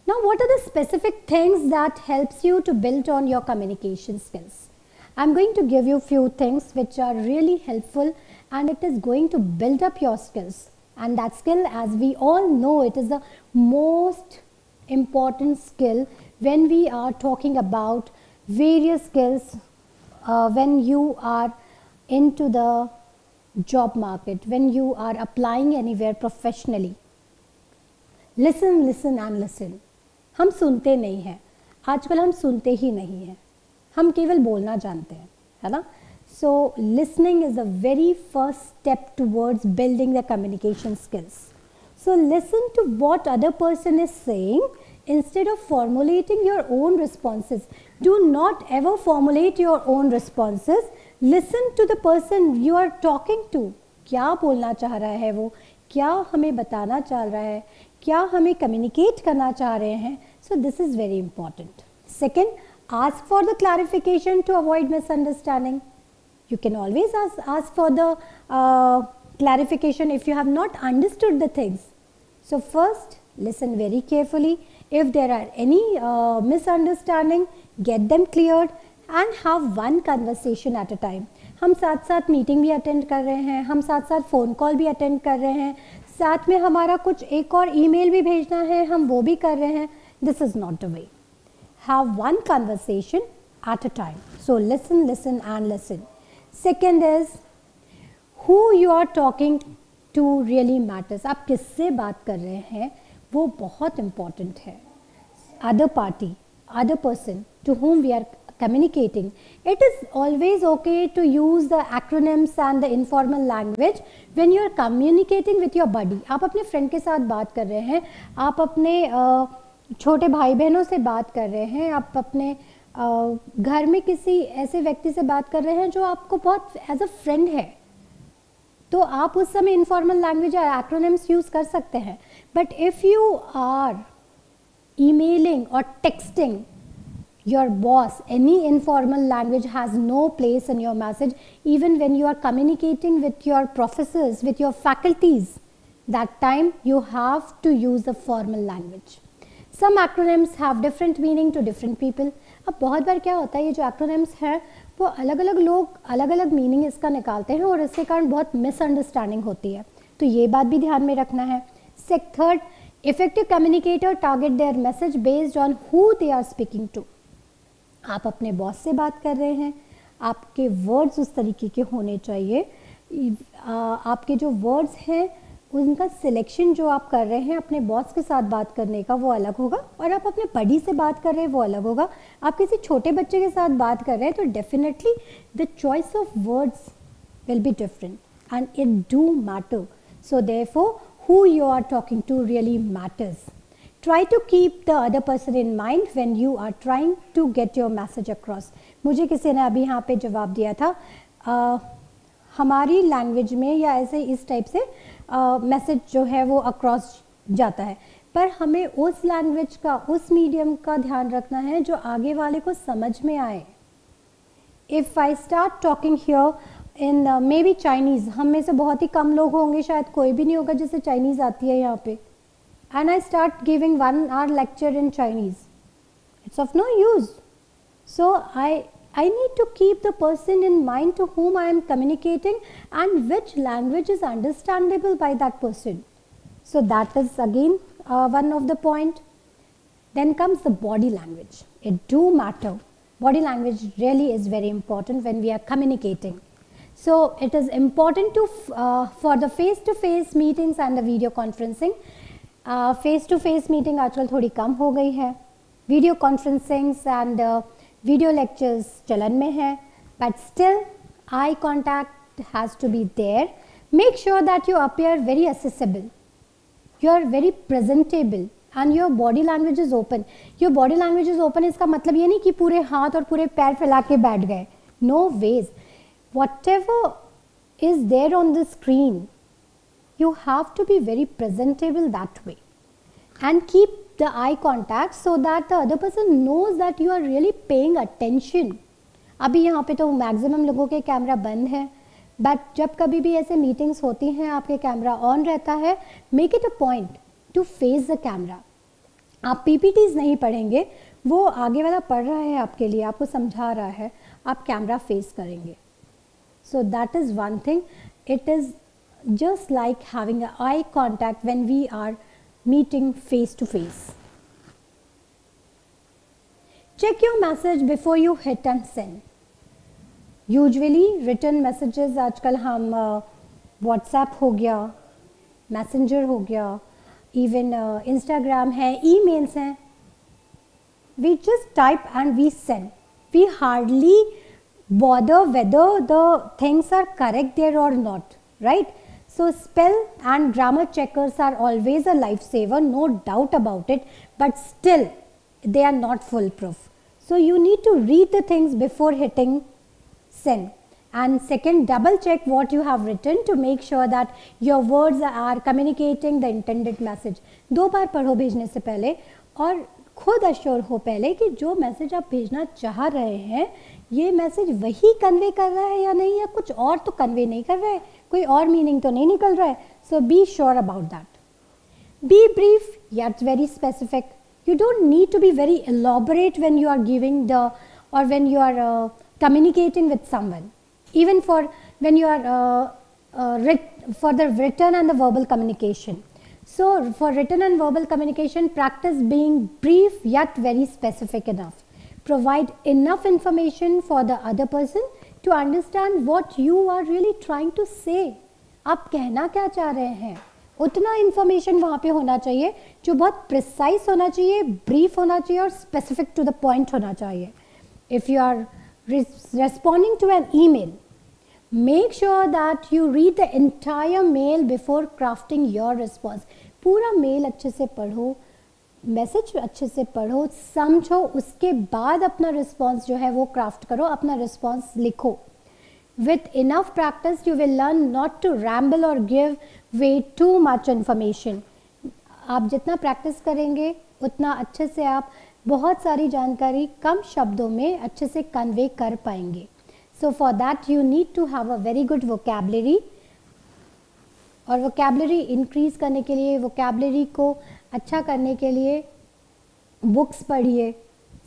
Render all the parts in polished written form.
Now, what are the specific things that helps you to build on your communication skills? I'm going to give you few things which are really helpful, and it is going to build up your skills. And that skill, as we all know, it is the most important skill when we are talking about various skills when you are into the job market, when you are applying anywhere professionally. Listen, listen and listen. हम सुनते नहीं हैं, आजकल हम सुनते ही नहीं हैं, हम केवल बोलना जानते हैं, है ना? So listening is the very first step towards building the communication skills. So listen to what other person is saying instead of formulating your own responses. Do not ever formulate your own responses. Listen to the person you are talking to. क्या बोलना चाह रहा है वो, क्या हमें बताना चाह रहा है, क्या हमें communicate करना चाह रहे हैं. So this is very important. Second, ask for the clarification to avoid misunderstanding. You can always ask for the clarification if you have not understood the things. So first, listen very carefully. If there are any misunderstanding, get them cleared and have one conversation at a time. हम साथ साथ meeting भी attend कर रहे हैं, हम साथ साथ फ़ोन कॉल भी अटेंड कर रहे हैं, साथ में हमारा कुछ एक और ईमेल भी भेजना है, हम वो भी कर रहे हैं. This is not the way. Have one conversation at a time. So listen, listen and listen. Second is who you are talking to really matters. आप किससे बात कर रहे हैं वो बहुत important है. Other party, other person to whom we are communicating. It is always okay to use the acronyms and the informal language when you are communicating with your buddy. आप अपने friend के साथ बात कर रहे हैं, आप अपने छोटे भाई बहनों से बात कर रहे हैं, आप अपने घर में किसी ऐसे व्यक्ति से बात कर रहे हैं जो आपको बहुत एज अ फ्रेंड है, तो आप उस समय इनफॉर्मल लैंग्वेज या एक्रोनिम्स यूज़ कर सकते हैं. But if you are emailing or texting your boss, any informal language has no place in your message. Even when you are communicating with your professors, with your faculties, that time you have to use the formal language. Some acronyms have different meaning to different people. अब बहुत बार क्या होता है, ये जो acronyms हैं वो अलग अलग लोग अलग अलग मीनिंग इसका निकालते हैं और इसके कारण बहुत मिसअंडरस्टैंडिंग होती है, तो ये बात भी ध्यान में रखना है. Third, effective communicator target their message based on who they are speaking to. आप अपने बॉस से बात कर रहे हैं, आपके वर्ड्स उस तरीके के होने चाहिए, आपके जो वर्ड्स हैं उनका सिलेक्शन जो आप कर रहे हैं अपने बॉस के साथ बात करने का वो अलग होगा, और आप अपने बड़ी से बात कर रहे हैं वो अलग होगा. आप किसी छोटे बच्चे के साथ बात कर रहे हैं तो definitely the choice of words will be different and it do matter. So therefore who you are talking to really matters. Try to keep the other person in mind when you are trying to get your message across. मुझे किसी ने अभी यहाँ पे जवाब दिया था, हमारी लैंग्वेज में या ऐसे इस टाइप से मैसेज जो है वो अक्रॉस जाता है, पर हमें उस लैंग्वेज का, उस मीडियम का ध्यान रखना है जो आगे वाले को समझ में आए. If I start talking here in may be Chinese, हम में से बहुत ही कम लोग होंगे, शायद कोई भी नहीं होगा जिसे चाइनीज़ आती है यहाँ पे, and I start giving 1 hour lecture in Chinese, it's of no use. So I need to keep the person in mind to whom I am communicating and which language is understandable by that person. So that is again one of the point. Then comes the body language. It do matter. Body language really is very important when we are communicating. So it is important to for the face-to-face meetings and the video conferencing. Face-to-face meeting आजकल थोड़ी कम हो गई है, video conferencings and video lectures चलन में है, but still eye contact has to be there. Make sure that you appear very accessible, you are very presentable and your body language is open. Your body language is open इसका मतलब ये नहीं कि पूरे हाथ और पूरे पैर फैला के बैठ गए. No ways. Whatever is there on the screen, you have to be very presentable that way and keep the eye contact so that the other person knows that you are really paying attention. अभी यहाँ पे तो maximum लोगों के camera बंद है, but जब कभी भी ऐसे मीटिंग्स होती हैं आपके कैमरा ऑन रहता है, make it a point two face the camera आप PPTs नहीं पढ़ेंगे, वो आगे वाला पढ़ रहा है आपके लिए, आपको समझा रहा है, आप कैमरा फेस करेंगे. So that is one thing. It is just like having an eye contact when we are meeting face to face. Check your message before you hit and send. Usually written messages आजकल हम WhatsApp हो गया, Messenger हो गया, even Instagram है, emails हैं, we just type and we send. We hardly bother whether the things are correct there or not, right? So spell and grammar checkers are always a lifesaver, no doubt about it, but still they are not foolproof. So you need to read the things before hitting send. And second, double check what you have written to make sure that your words are communicating the intended message. 2 बार पढ़ो भेजने से पहले और खुद assure हो पहले कि जो मैसेज आप भेजना चाह रहे हैं ये मैसेज वही कन्वे कर रहा है या नहीं, या कुछ और तो कन्वे नहीं कर रहा है, कोई और मीनिंग तो नहीं निकल रहा है. So be sure about that. Be brief yet very specific. You don't need to be very elaborate when you are giving the or when you are communicating with someone. Even for when you are for the written and the verbal communication. So for written and verbal communication, practice being brief yet very specific enough. Provide enough information for the other person to understand what you are really trying to say. आप कहना क्या चाह रहे हैं, उतना information वहाँ पे होना चाहिए जो बहुत प्रिसाइज होना चाहिए, ब्रीफ होना चाहिए और स्पेसिफिक टू द पॉइंट होना चाहिए. If you are responding to an email, make sure that you read the entire mail before crafting your response. पूरा मेल अच्छे से पढ़ो, मैसेज अच्छे से पढ़ो, समझो, उसके बाद अपना रिस्पॉन्स जो है वो क्राफ्ट करो, अपना रिस्पॉन्स लिखो. With enough practice, you will learn not to ramble or give way too much information. आप जितना प्रैक्टिस करेंगे उतना अच्छे से आप बहुत सारी जानकारी कम शब्दों में अच्छे से कन्वे कर पाएंगे. So for that you need to have a very good vocabulary. और vocabulary increase करने के लिए, vocabulary को अच्छा करने के लिए बुक्स पढ़िए.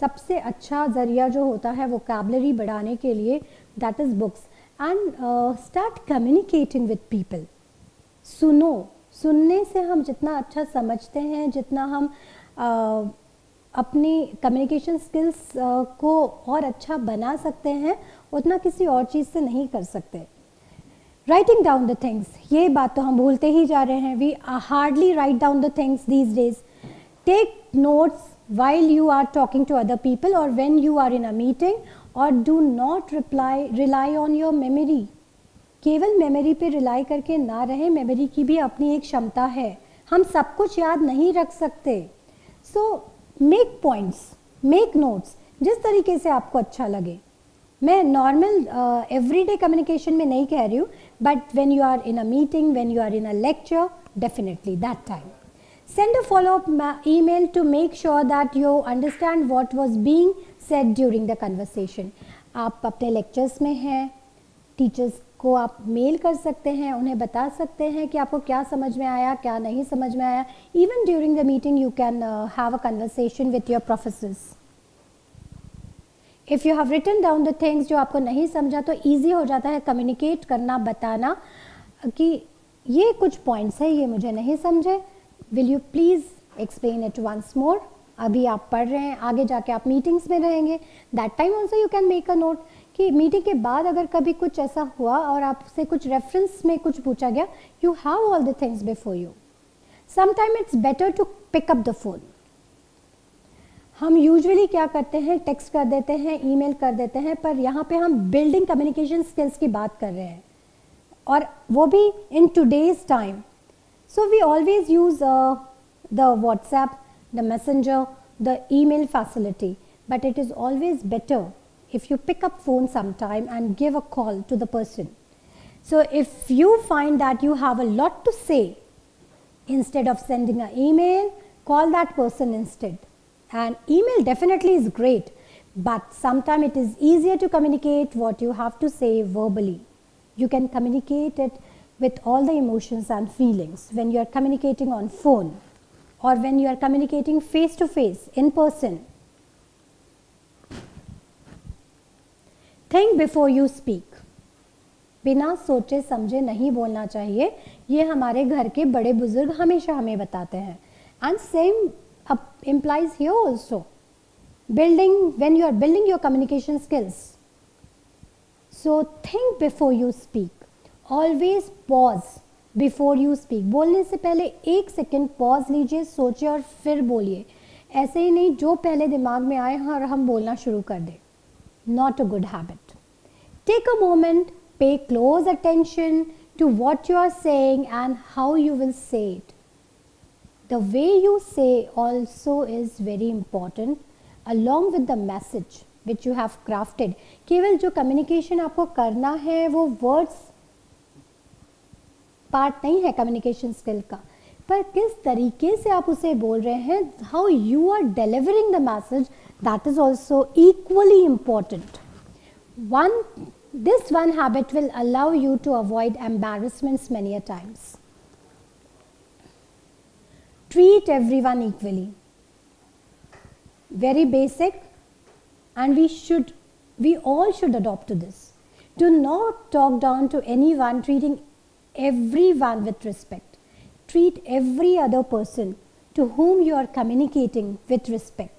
सबसे अच्छा ज़रिया जो होता है vocabulary बढ़ाने के लिए, that is books. And start communicating with people. सुनो, सुनने से हम जितना अच्छा समझते हैं, जितना हम अपनी कम्युनिकेशन स्किल्स को और अच्छा बना सकते हैं, उतना किसी और चीज़ से नहीं कर सकते. राइटिंग डाउन द थिंग्स, ये बात तो हम भूलते ही जा रहे हैं. We hardly write down the things these days. Take notes while you are talking to other people or when you are in a meeting, or do not rely on your memory. केवल memory पे rely करके ना रहे. Memory की भी अपनी एक क्षमता है, हम सब कुछ याद नहीं रख सकते. So make points, make notes, जिस तरीके से आपको अच्छा लगे. मैं नॉर्मल एवरीडे कम्युनिकेशन में नहीं कह रही हूँ, but when you are in a meeting, when you are in a lecture, definitely that time send a follow-up email to make sure that you understand what was being said during the conversation. आप अपने lectures में हैं, teachers को आप mail कर सकते हैं, उन्हें बता सकते हैं कि आपको क्या समझ में आया, क्या नहीं समझ में आया. Even during the meeting you can have a conversation with your professors. If you have written down the things जो आपको नहीं समझा, तो easy हो जाता है कम्युनिकेट करना, बताना कि ये कुछ पॉइंट्स है, ये मुझे नहीं समझे, Will you please explain it once more? अभी आप पढ़ रहे हैं, आगे जाके आप मीटिंग्स में रहेंगे. That time also you can make a note कि मीटिंग के बाद अगर कभी कुछ ऐसा हुआ और आपसे कुछ रेफरेंस में कुछ पूछा गया, you have all the things before you. Sometime it's better to pick up the phone. हम यूजुअली क्या करते हैं, टेक्स्ट कर देते हैं, ईमेल कर देते हैं, पर यहाँ पे हम बिल्डिंग कम्युनिकेशन स्किल्स की बात कर रहे हैं, और वो भी in today's time. So we always use the WhatsApp, the Messenger, the email facility, but it is always better if you pick up phone sometime and give a call to the person. So if you find that you have a lot to say, instead of sending an email, call that person instead. And email definitely is great, but sometimes it is easier to communicate what you have to say verbally. You can communicate it with all the emotions and feelings when you are communicating on phone. or when you are communicating face to face, in person. Think before you speak. बिना सोचे समझे नहीं बोलना चाहिए, ये हमारे घर के बड़े बुजुर्ग हमेशा हमें बताते हैं. And same implies here also. When you are building your communication skills. So think before you speak. Always pause before you speak. बोलने से पहले 1 सेकेंड पॉज लीजिए, सोचिए और फिर बोलिए. ऐसे ही नहीं जो पहले दिमाग में आए और हम बोलना शुरू कर दें. Not a good habit. Take a moment, pay close attention to what you are saying and how you will say it. The way you say also is very important along with the message which you have crafted. केवल जो communication आपको करना है वो words part नहीं है communication skill का, पर किस तरीके से आप उसे बोल रहे हैं, how you are delivering the message, that is also equally important. This one habit will allow you to avoid embarrassments many a times. Treat everyone equally. Very basic, and we all should adopt to this. Do not talk down to anyone, treating everyone with respect. Treat every other person to whom you are communicating with respect.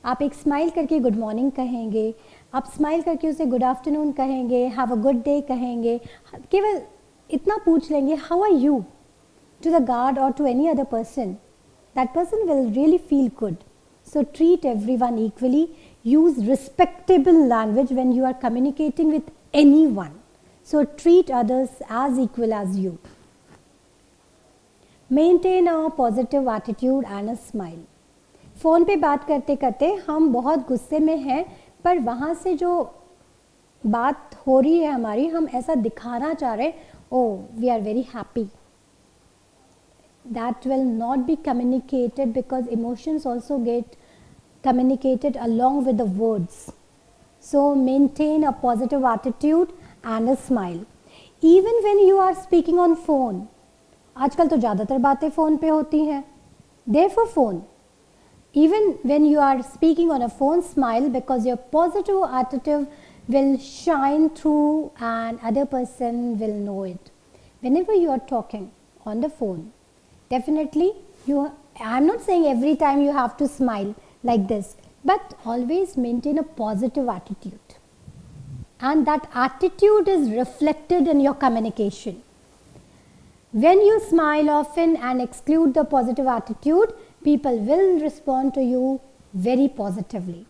आप एक smile करके good morning कहेंगे, आप smile करके उसे good afternoon कहेंगे, have a good day कहेंगे, केवल इतना पूछ लेंगे how are you to the guard or to any other person, that person will really feel good. So treat everyone equally. Use respectable language when you are communicating with anyone. So treat others as equal as you. Maintain a positive attitude and a smile. Phone पे बात करते करते हम बहुत गुस्से में हैं, पर वहाँ से जो बात हो रही है हमारी, हम ऐसा दिखाना चाह रहे, oh we are very happy. That will not be communicated because emotions also get communicated along with the words. So maintain a positive attitude and a smile. Even when you are speaking on phone, आजकल तो ज़्यादातर बातें phone पे होती हैं. Therefore phone. Even when you are speaking on a phone, smile because your positive attitude will shine through and other person will know it. Whenever you are talking on the phone, definitely I'm not saying every time you have to smile like this, but always maintain a positive attitude. And that attitude is reflected in your communication. When you smile often and exclude the positive attitude, people will respond to you very positively.